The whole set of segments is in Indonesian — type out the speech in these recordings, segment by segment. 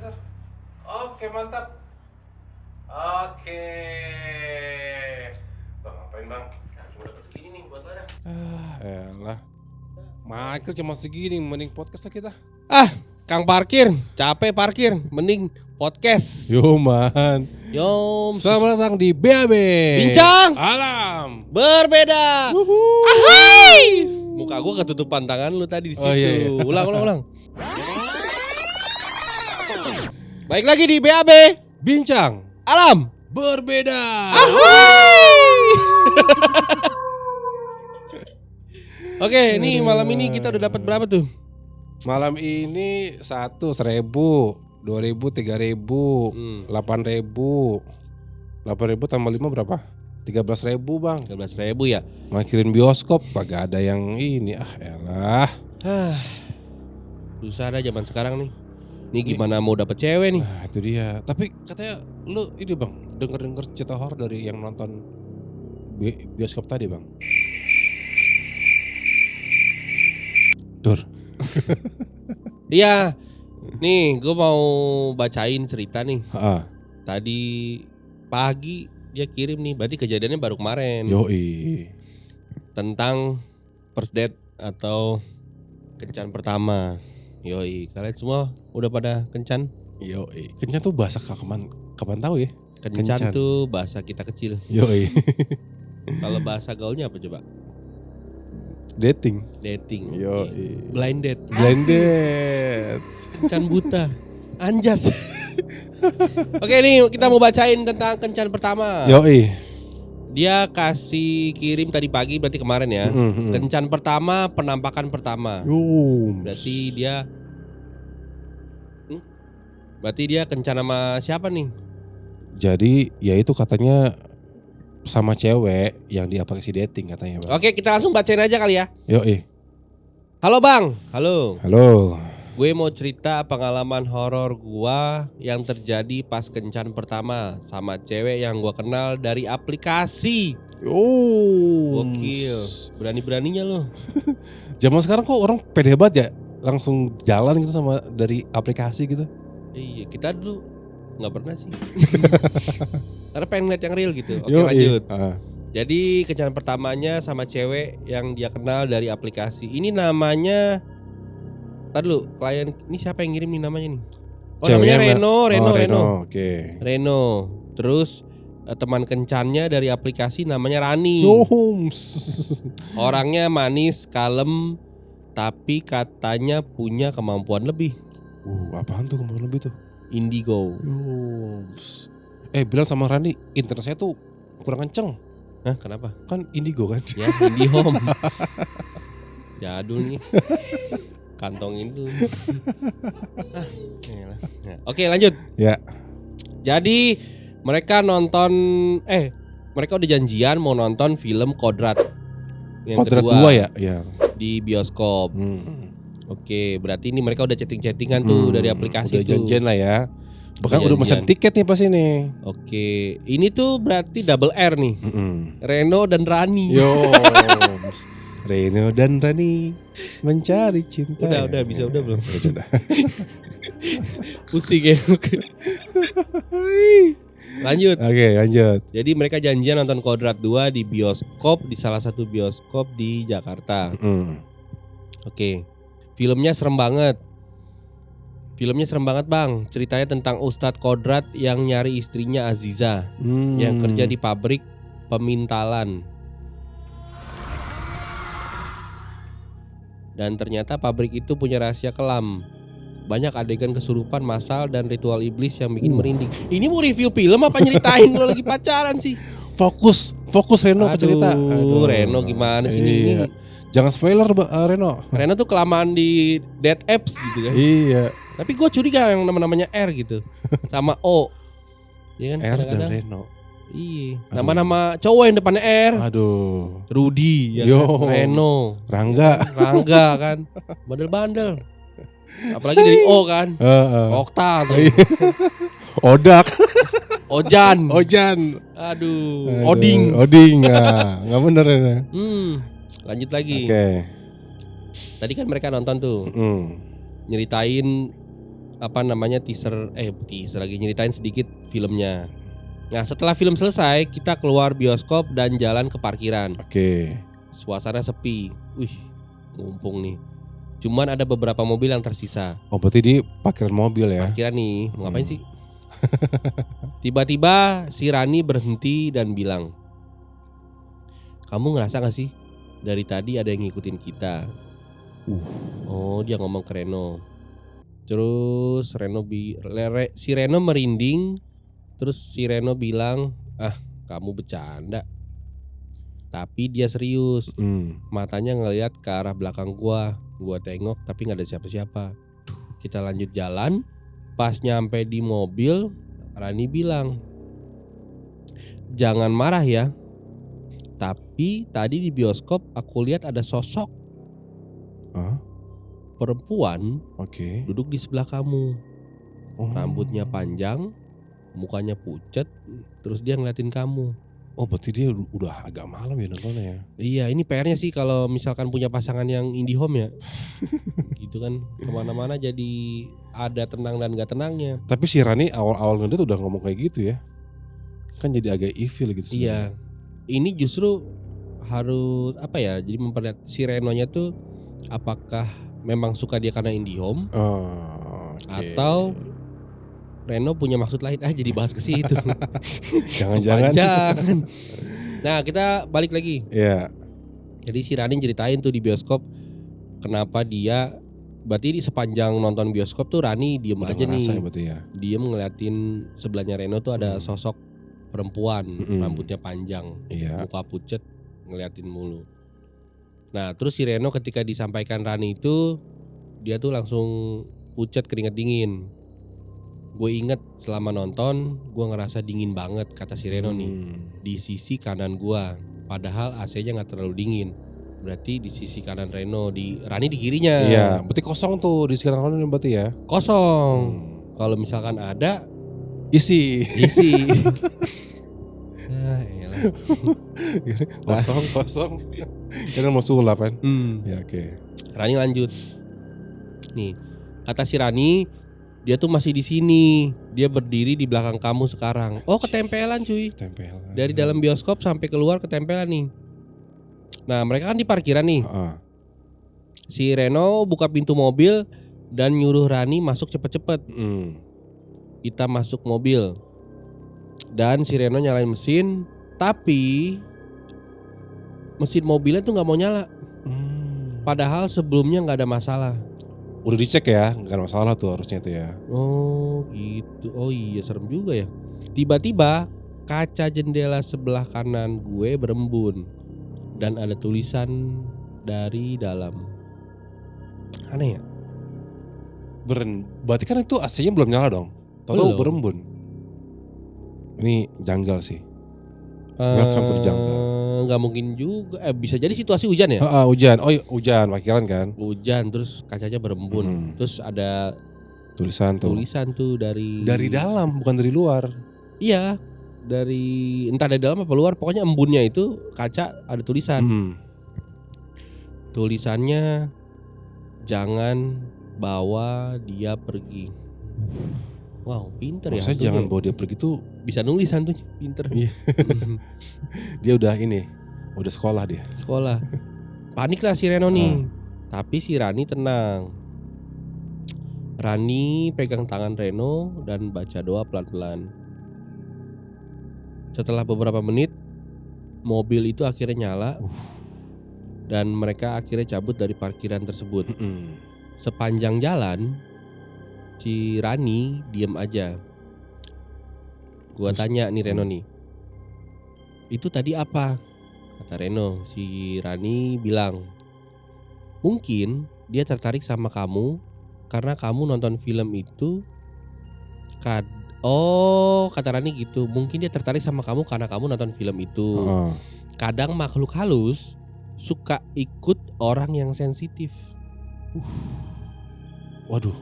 tar. Oke, mantap. Oke. Bang, ngapain bang? Cuma dapat segini nih buat lo dah. Elah. Michael cuma segini, mending podcast lah kita. Kang parkir, capek parkir, mending podcast. Yo man. Yom, Selamat datang di BAB. Bincang Alam. berbeda. Wuhu. Ahai! Muka gua ketutupan tangan lu tadi di situ. Oh, iya. Ulang. Baik lagi di BAB. Bincang Alam berbeda. Oke, ini malam ini kita udah dapat berapa tuh? Malam ini 1.000, 2.000, 3.000, 8.000. 8.000 tambah 5 berapa? 13.000 bang. 13.000 ya. Makirin bioskop, kagak ada yang ini. Elah. Susah ada zaman sekarang nih. Ini gimana mau dapet cewek nih? Nah itu dia. Tapi katanya lu ini bang, denger cerita horor dari yang nonton bioskop tadi bang. Dur. Iya. Nih, gue mau bacain cerita nih. Tadi pagi dia kirim nih, berarti kejadiannya baru kemarin. Yoi. Tentang first date atau kencan pertama. Yoi, kalian semua udah pada kencan? Yoi. Kencan tuh bahasa kapan tahu ya? Kencan tuh bahasa kita kecil. Yoi. Kalau bahasa gaulnya apa coba? Dating. Yoi. Blind date. Blind Asik. date. Kencan buta. Anjas. Oke, nih kita mau bacain tentang kencan pertama. Yoi. Dia kasih kirim tadi pagi, berarti kemarin ya. Kencan pertama, penampakan pertama. Berarti dia kencan sama siapa nih? Jadi ya itu katanya sama cewek yang di aplikasi dating katanya bang. Oke, kita langsung bacain aja kali ya. Yoi. Halo bang. Halo. Gue mau cerita pengalaman horor gua yang terjadi pas kencan pertama sama cewek yang gua kenal dari aplikasi. Gokil. Berani-beraninya lo. Zaman sekarang kok orang pede banget ya, langsung jalan gitu sama dari aplikasi gitu. Iya, kita dulu nggak pernah sih. Karena pengen lihat yang real gitu. Oke, lanjut. Jadi kencan pertamanya sama cewek yang dia kenal dari aplikasi. Ini namanya, tadi dulu, klien ini siapa yang ngirim nih namanya nih? Oh, Ceweknya namanya Reno. Oke. Reno. Terus teman kencannya dari aplikasi namanya Rani. Orangnya manis, kalem, tapi katanya punya kemampuan lebih. Apaan tuh kemampuan lebih tuh? Indigo. Bilang sama Rani, internet saya tuh kurang kenceng. Hah, kenapa? Kan Indigo kan? Ya, IndiHome. Jadul nih. Kantongin dulu. Oke, lanjut. Ya. Jadi mereka mereka udah janjian mau nonton film Kodrat. Yang Kodrat kedua 2 ya? Ya. Di bioskop. Oke, berarti ini mereka udah chatting-chattingan tuh dari aplikasi udah tuh. Janjian lah ya. Bahkan udah pesan tiket nih pas ini. Oke, ini tuh berarti double R nih. Reno dan Rani. Reno dan Rani mencari cinta. Udah bisa belum? Udah. Pusing ya. Lanjut. Oke, lanjut. Jadi mereka janjian nonton Kodrat 2 di bioskop, di salah satu bioskop di Jakarta. Oke. Filmnya serem banget bang. Ceritanya tentang Ustadz Kodrat yang nyari istrinya Aziza yang kerja di pabrik pemintalan. Dan ternyata pabrik itu punya rahasia kelam. Banyak adegan kesurupan massal dan ritual iblis yang bikin merinding. Ini mau review film apa nyeritain lo lagi pacaran sih? Fokus Reno ke cerita. Aduh, Reno gimana sih ini? Jangan spoiler Reno. Reno tuh kelamaan di dead apps gitu kan. Iya. Tapi gue curiga yang namanya R gitu sama O. Iya kan, R dan Reno. Iya. Nama-nama cowok yang depannya R. Aduh. Rudy ya kan? Reno. Rangga kan. Bandel-bandel. Apalagi dari O kan. Okta tuh. Odak. Ojan. Aduh. Oding. Nggak bener ya. Lanjut lagi. Oke. Tadi kan mereka nonton tuh. Nyeritain teaser lagi nyeritain sedikit filmnya. Nah setelah film selesai kita keluar bioskop dan jalan ke parkiran. Oke. Suasana sepi. Wih, mumpung nih. Cuman ada beberapa mobil yang tersisa. Oh berarti di parkiran mobil ya? Parkiran nih, mau ngapain sih? Tiba-tiba si Rani berhenti dan bilang, kamu ngerasa gak sih dari tadi ada yang ngikutin kita? Oh dia ngomong ke Reno. Terus si Reno merinding. Terus si Reno bilang, kamu bercanda. Tapi dia serius. Matanya ngeliat ke arah belakang gua. Gua tengok tapi gak ada siapa-siapa. Kita lanjut jalan. Pas nyampe di mobil, Rani bilang, jangan marah ya. Tapi tadi di bioskop aku lihat ada sosok perempuan duduk di sebelah kamu. Rambutnya panjang, mukanya pucet, terus dia ngeliatin kamu. Oh berarti dia udah agak malam ya nontonnya ya? Iya ini PR-nya sih kalau misalkan punya pasangan yang IndiHome ya. Gitu kan kemana-mana jadi ada tenang dan gak tenangnya. Tapi si Rani awal-awal ngedate udah ngomong kayak gitu ya? Kan jadi agak evil gitu sebenarnya. Iya. Ini justru harus jadi memperlihat si Renonya tuh apakah memang suka dia karena IndiHome atau Reno punya maksud lain. Jadi bahas ke situ. Jangan-jangan. Nah, kita balik lagi. Iya. Jadi si Rani ceritain tuh di bioskop kenapa dia berarti di sepanjang nonton bioskop tuh Rani diem aja nih. Ya. Diem ngeliatin sebelahnya Reno tuh ada sosok perempuan, rambutnya panjang, muka pucet, ngeliatin mulu. Nah, terus si Reno ketika disampaikan Rani itu dia tuh langsung pucet keringet dingin. Gue inget selama nonton gue ngerasa dingin banget kata si Reno nih. Di sisi kanan gue, padahal AC-nya gak terlalu dingin. Berarti di sisi kanan Rani di kirinya. Iya, berarti kosong tuh di sisi kanan berarti ya. Kosong. Kalau misalkan ada isi. Kosong. Kita mau sulap kan? Ya oke. Rani lanjut. Nih, kata si Rani dia tuh masih di sini. Dia berdiri di belakang kamu sekarang. Oh, ketempelan cuy. Ketempelan. Dari dalam bioskop sampai keluar ketempelan nih. Nah, mereka kan di parkiran nih. Si Reno buka pintu mobil dan nyuruh Rani masuk cepet-cepet. Kita masuk mobil. Dan si Reno nyalain mesin, tapi mesin mobilnya tuh gak mau nyala. Padahal sebelumnya gak ada masalah. Udah dicek ya, gak ada masalah tuh harusnya itu ya. Oh gitu, oh iya serem juga ya. Tiba-tiba kaca jendela sebelah kanan gue berembun. Dan ada tulisan dari dalam. Aneh ya? Berarti kan itu AC-nya belum nyala dong. Tahu berembun. Ini janggal sih. Welcome to the jungle. Gak mungkin juga. Bisa jadi situasi hujan ya? Hujan. Oh hujan, parkiran kan? Hujan terus kacanya berembun. Terus ada tulisan tuh dari dalam bukan dari luar. Iya. Entah dari dalam apa luar, pokoknya embunnya itu kaca ada tulisan. Tulisannya jangan bawa dia pergi. Wow, pinter ya. Maksudnya jangan bawa dia pergi tuh bisa nulis hantunya, pinter. Iya. Dia udah sekolah dia. Sekolah. Panik lah si Reno nih. Tapi si Rani tenang. Rani pegang tangan Reno dan baca doa pelan-pelan. Setelah beberapa menit, mobil itu akhirnya nyala. Dan mereka akhirnya cabut dari parkiran tersebut. Sepanjang jalan, si Rani diem aja. Gua tanya nih Reno nih, itu tadi apa? Kata Reno, si Rani bilang, mungkin dia tertarik sama kamu karena kamu nonton film itu. Kata Rani gitu, mungkin dia tertarik sama kamu karena kamu nonton film itu. Kadang makhluk halus suka ikut orang yang sensitif. Waduh,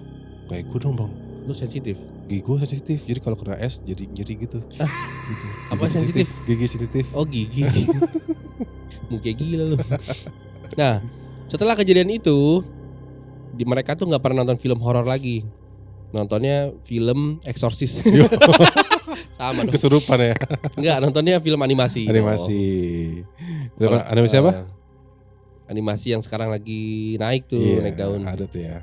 kayak gue dong bang. Lu sensitif? Gigi gue sensitif, jadi kalau kena es jadi nyeri gitu. Gitu. Apa sensitif? Gigi sensitif. Oh gigi. Mungkin gila lu. Nah, setelah kejadian itu, mereka tuh nggak pernah nonton film horor lagi. Nontonnya film Exorcist. Sama dong. Kesurupan ya. Enggak, nontonnya film animasi. Animasi. Film animasi apa? Animasi yang sekarang lagi naik tuh, naik daun. Ada tuh ya.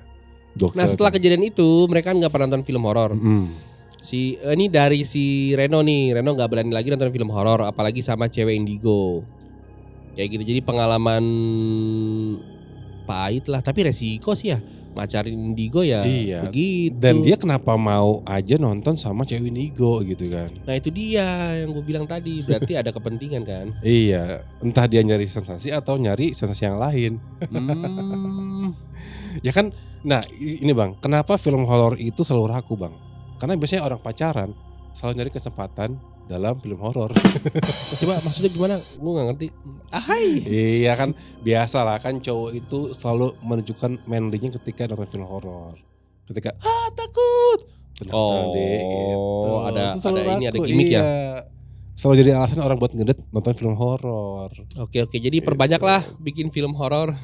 Nah setelah kejadian itu mereka kan nggak pernah nonton film horor. Ini dari si Reno nih, Reno nggak berani lagi nonton film horor, apalagi sama cewek indigo. Kayak gitu, jadi pengalaman pahit lah, tapi resiko sih ya. Macarin indigo ya begitu. Dan dia kenapa mau aja nonton sama cewek indigo gitu kan. Nah itu dia yang gue bilang tadi, berarti ada kepentingan kan. Iya, entah dia nyari sensasi atau nyari sensasi yang lain. Ya kan, nah ini bang, kenapa film horor itu selalu laku bang? Karena biasanya orang pacaran selalu nyari kesempatan dalam film horor. Coba maksudnya gimana? Gue nggak ngerti. Ahai. Iya kan, biasa lah kan cowok itu selalu menunjukkan manly-nya ketika nonton film horor. Ketika takut. Ada ini ada gimmick ya. Selalu jadi alasan orang buat ngedet nonton film horor. Oke, jadi perbanyaklah bikin film horor.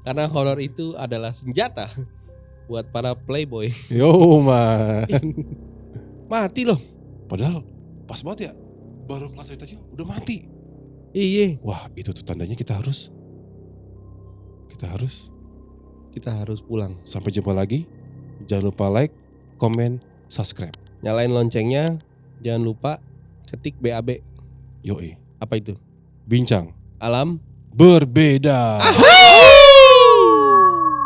Karena horor itu adalah senjata buat para playboy. Yo man. Mati loh. Padahal pas banget ya, baru kelas ceritanya udah mati. Iya. Wah itu tuh tandanya kita harus pulang. Sampai jumpa lagi. Jangan lupa like, komen, subscribe. Nyalain loncengnya. Jangan lupa ketik BAB. Yoi. Apa itu? Bincang Alam berbeda.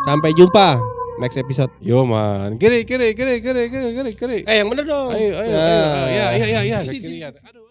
Sampai jumpa next episode. Yo man, kiri. Yang bener dong. Ayo. Ya. Aduh.